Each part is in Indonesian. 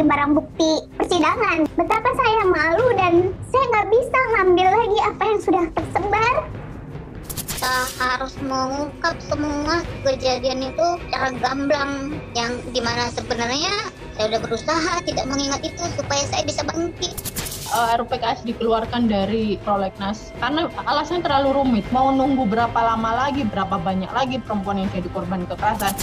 sebagai barang bukti persidangan. Betapa saya malu dan saya nggak bisa ngambil lagi apa yang sudah tersebar. Kita harus mengungkap semua kejadian itu secara gamblang, yang dimana sebenarnya saya udah berusaha tidak mengingat itu supaya saya bisa bangkit. RUU-PKS dikeluarkan dari prolegnas karena alasannya terlalu rumit. Mau nunggu berapa lama lagi, berapa banyak lagi perempuan yang jadi korban kekerasan.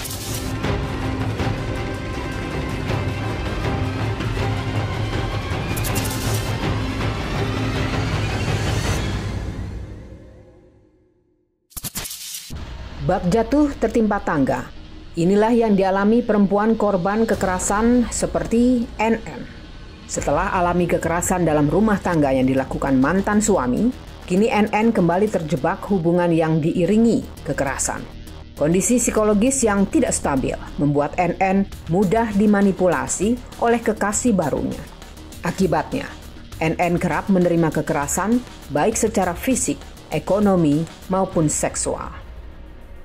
Bab jatuh tertimpa tangga. Inilah yang dialami perempuan korban kekerasan seperti NN. Setelah alami kekerasan dalam rumah tangga yang dilakukan mantan suami, kini NN kembali terjebak hubungan yang diiringi kekerasan. Kondisi psikologis yang tidak stabil membuat NN mudah dimanipulasi oleh kekasih barunya. Akibatnya, NN kerap menerima kekerasan baik secara fisik, ekonomi, maupun seksual.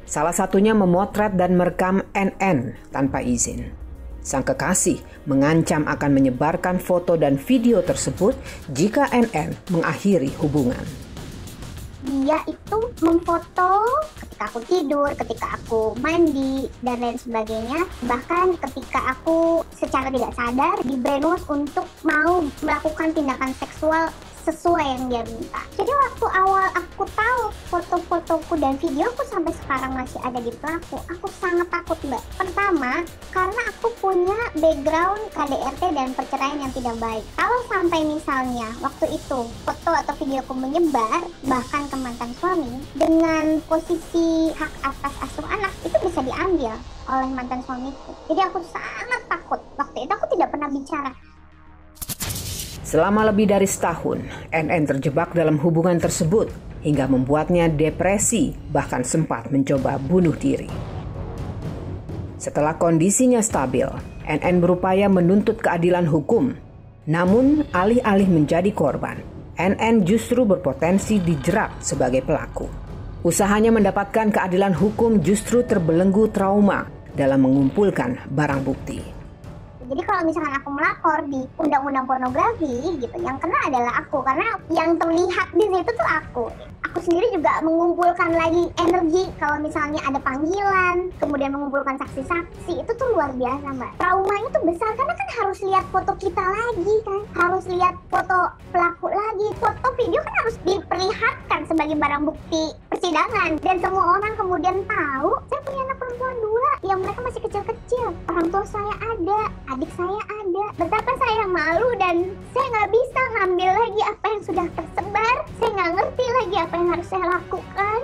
Salah satunya memotret dan merekam NN tanpa izin. Sang kekasih mengancam akan menyebarkan foto dan video tersebut jika NN mengakhiri hubungan. Dia itu memfoto ketika aku tidur, ketika aku mandi, dan lain sebagainya. Bahkan ketika aku secara tidak sadar di-brainwash untuk mau melakukan tindakan seksual sesuai yang dia minta. Jadi waktu awal aku tahu foto-fotoku dan videoku sampai sekarang masih ada di pelaku, aku sangat takut, Mbak. Pertama, karena aku punya background KDRT dan perceraian yang tidak baik. Kalau sampai misalnya waktu itu foto atau videoku menyebar, bahkan ke mantan suami, dengan posisi hak atas asuh anak, itu bisa diambil oleh mantan suamiku. Jadi aku sangat takut. Waktu itu aku tidak pernah bicara. Selama lebih dari setahun, NN terjebak dalam hubungan tersebut hingga membuatnya depresi, bahkan sempat mencoba bunuh diri. Setelah kondisinya stabil, NN berupaya menuntut keadilan hukum. Namun, alih-alih menjadi korban, NN justru berpotensi dijerat sebagai pelaku. Usahanya mendapatkan keadilan hukum justru terbelenggu trauma dalam mengumpulkan barang bukti. Jadi kalau misalkan aku melapor di undang-undang pornografi gitu, yang kena adalah aku, karena yang terlihat di situ tuh aku. Aku sendiri juga mengumpulkan lagi energi kalau misalnya ada panggilan, kemudian mengumpulkan saksi-saksi, itu tuh luar biasa, Mbak. Traumanya tuh besar karena kan harus lihat foto kita lagi kan, harus lihat foto pelaku lagi, foto video kan harus diperlihatkan sebagai barang bukti persidangan, dan semua orang kemudian tahu saya punya anak perempuan 2 yang mereka masih kecil-kecil, orang tua saya ada, adik saya ada. Betapa saya malu dan saya nggak bisa ngambil lagi apa yang sudah tersebar. Saya nggak ngerti lagi apa yang harus saya lakukan.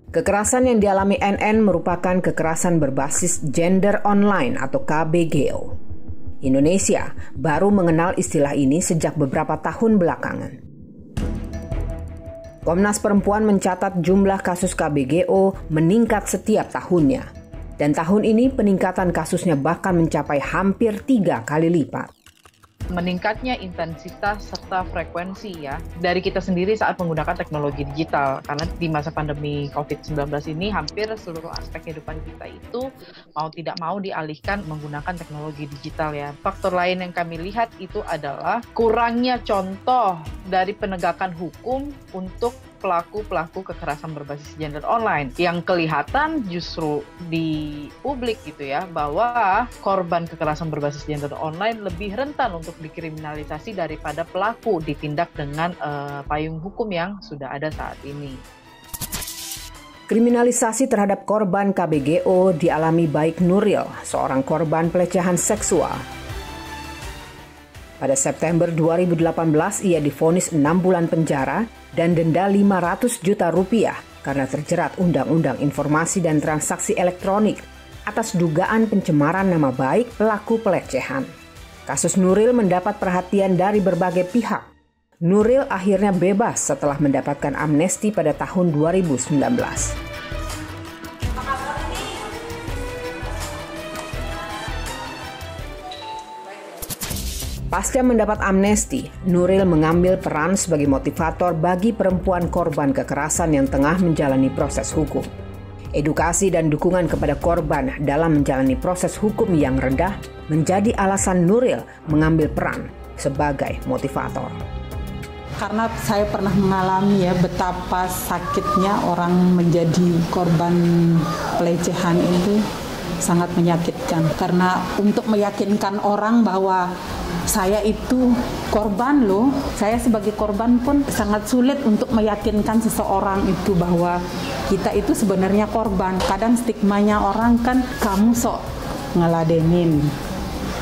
Kekerasan yang dialami NN merupakan kekerasan berbasis gender online atau KBGO. Indonesia baru mengenal istilah ini sejak beberapa tahun belakangan. Komnas Perempuan mencatat jumlah kasus KBGO meningkat setiap tahunnya. Dan tahun ini peningkatan kasusnya bahkan mencapai hampir 3 kali lipat. Meningkatnya intensitas serta frekuensi ya dari kita sendiri saat menggunakan teknologi digital, karena di masa pandemi COVID-19 ini hampir seluruh aspek kehidupan kita itu mau tidak mau dialihkan menggunakan teknologi digital ya. Faktor lain yang kami lihat itu adalah kurangnya contoh dari penegakan hukum untuk pelaku-pelaku kekerasan berbasis gender online. Yang kelihatan justru di publik gitu ya, bahwa korban kekerasan berbasis gender online lebih rentan untuk dikriminalisasi daripada pelaku ditindak dengan payung hukum yang sudah ada saat ini. Kriminalisasi terhadap korban KBGO dialami baik Nuril, seorang korban pelecehan seksual. Pada September 2018, ia divonis 6 bulan penjara dan denda 500 juta rupiah karena terjerat Undang-Undang Informasi dan Transaksi Elektronik atas dugaan pencemaran nama baik pelaku pelecehan. Kasus Nuril mendapat perhatian dari berbagai pihak. Nuril akhirnya bebas setelah mendapatkan amnesti pada tahun 2019. Pasca mendapat amnesti, Nuril mengambil peran sebagai motivator bagi perempuan korban kekerasan yang tengah menjalani proses hukum. Edukasi dan dukungan kepada korban dalam menjalani proses hukum yang rendah menjadi alasan Nuril mengambil peran sebagai motivator. Karena saya pernah mengalami ya betapa sakitnya orang menjadi korban pelecehan itu sangat menyakitkan. Karena untuk meyakinkan orang bahwa saya itu korban loh, saya sebagai korban pun sangat sulit untuk meyakinkan seseorang itu bahwa kita itu sebenarnya korban. Kadang stigmanya orang kan, kamu sok ngeladenin.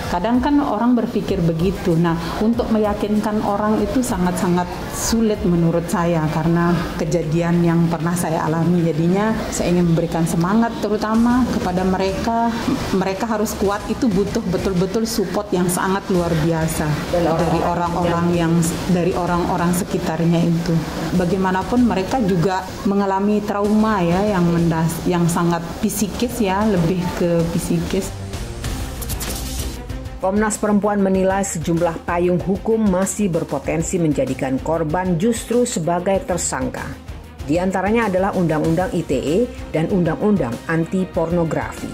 Kadang kan orang berpikir begitu. Nah, untuk meyakinkan orang itu sangat-sangat sulit menurut saya karena kejadian yang pernah saya alami. Jadinya saya ingin memberikan semangat terutama kepada mereka. Mereka harus kuat, itu butuh betul-betul support yang sangat luar biasa dari orang-orang sekitarnya itu. Bagaimanapun mereka juga mengalami trauma ya yang sangat psikis ya, lebih ke psikis. Komnas Perempuan menilai sejumlah payung hukum masih berpotensi menjadikan korban justru sebagai tersangka. Di antaranya adalah Undang-Undang ITE dan Undang-Undang Anti Pornografi.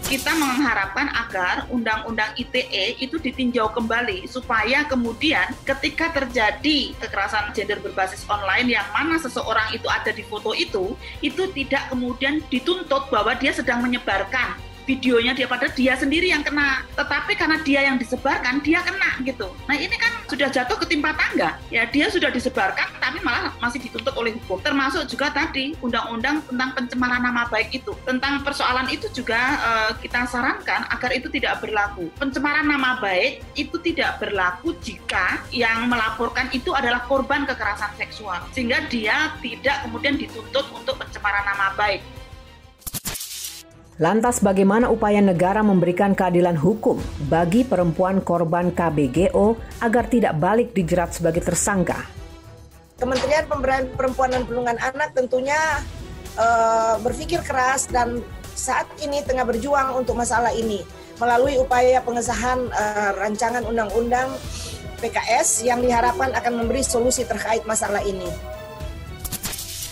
Kita mengharapkan agar Undang-Undang ITE itu ditinjau kembali supaya kemudian ketika terjadi kekerasan gender berbasis online yang mana seseorang itu ada di foto itu tidak kemudian dituntut bahwa dia sedang menyebarkan videonya dia, pada dia sendiri yang kena, tetapi karena dia yang disebarkan dia kena gitu. Nah ini kan sudah jatuh ketimpa tangga ya, dia sudah disebarkan tapi malah masih dituntut oleh hukum. Termasuk juga tadi undang-undang tentang pencemaran nama baik itu, tentang persoalan itu juga kita sarankan agar itu tidak berlaku. Pencemaran nama baik itu tidak berlaku jika yang melaporkan itu adalah korban kekerasan seksual, sehingga dia tidak kemudian dituntut untuk pencemaran nama baik. Lantas bagaimana upaya negara memberikan keadilan hukum bagi perempuan korban KBGO agar tidak balik dijerat sebagai tersangka? Kementerian Pemberdayaan Perempuan dan Perlindungan Anak tentunya berpikir keras dan saat ini tengah berjuang untuk masalah ini melalui upaya pengesahan rancangan undang-undang PKS yang diharapkan akan memberi solusi terkait masalah ini.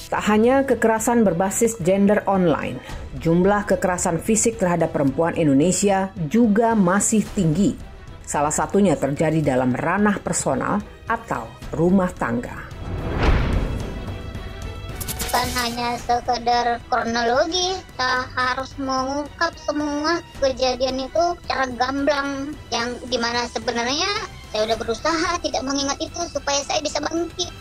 Tak hanya kekerasan berbasis gender online, jumlah kekerasan fisik terhadap perempuan Indonesia juga masih tinggi. Salah satunya terjadi dalam ranah personal atau rumah tangga. Bukan hanya sekedar kronologi, kita harus mengungkap semua kejadian itu secara gamblang, yang dimana sebenarnya saya udah berusaha tidak mengingat itu supaya saya bisa bangkit.